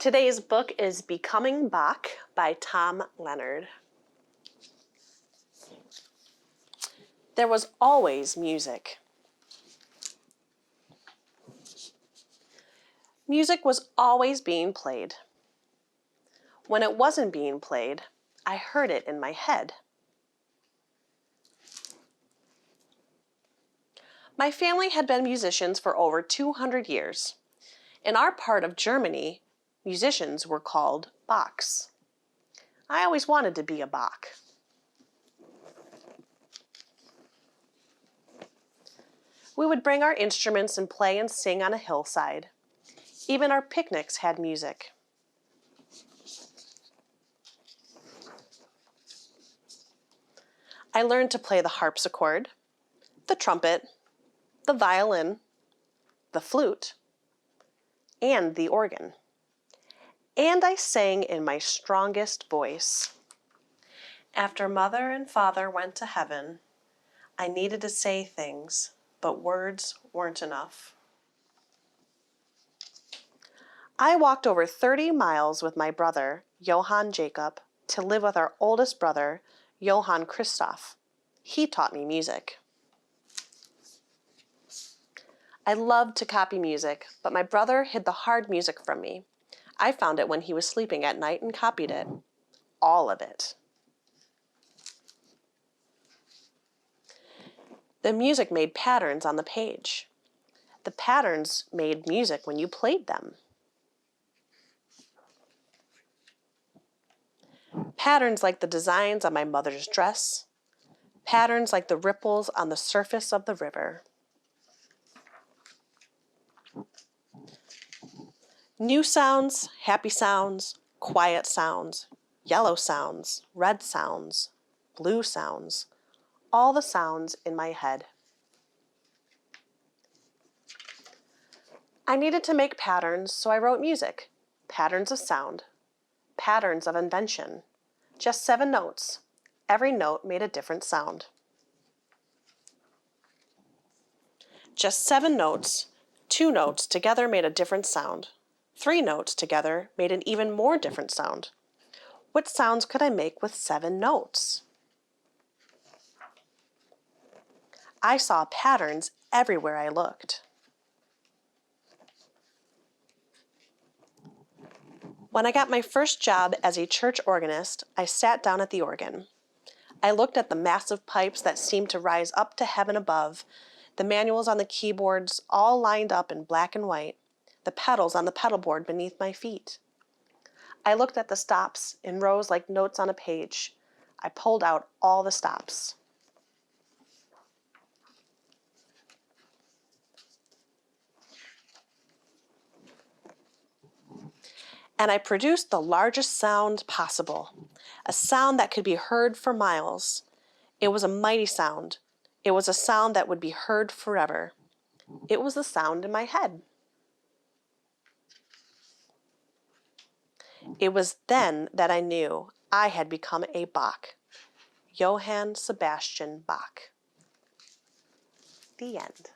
Today's book is Becoming Bach by Tom Leonard. There was always music. Music was always being played. When it wasn't being played, I heard it in my head. My family had been musicians for over 200 years. In our part of Germany, musicians were called Bachs. I always wanted to be a Bach. We would bring our instruments and play and sing on a hillside. Even our picnics had music. I learned to play the harpsichord, the trumpet, the violin, the flute, and the organ. And I sang in my strongest voice. After Mother and Father went to heaven, I needed to say things, but words weren't enough. I walked over 30 miles with my brother, Johann Jacob, to live with our oldest brother, Johann Christoph. He taught me music. I loved to copy music, but my brother hid the hard music from me. I found it when he was sleeping at night and copied it. All of it. The music made patterns on the page. The patterns made music when you played them. Patterns like the designs on my mother's dress. Patterns like the ripples on the surface of the river. New sounds, happy sounds, quiet sounds, yellow sounds, red sounds, blue sounds, all the sounds in my head. I needed to make patterns, so I wrote music, patterns of sound, patterns of invention, just 7 notes. Every note made a different sound. Just 7 notes, 2 notes together made a different sound. 3 notes together made an even more different sound. What sounds could I make with 7 notes? I saw patterns everywhere I looked. When I got my first job as a church organist, I sat down at the organ. I looked at the massive pipes that seemed to rise up to heaven above, the manuals on the keyboards all lined up in black and white, the pedals on the pedal board beneath my feet. I looked at the stops in rows like notes on a page. I pulled out all the stops. And I produced the largest sound possible, a sound that could be heard for miles. It was a mighty sound. It was a sound that would be heard forever. It was the sound in my head. It was then that I knew I had become a Bach. Johann Sebastian Bach. The end.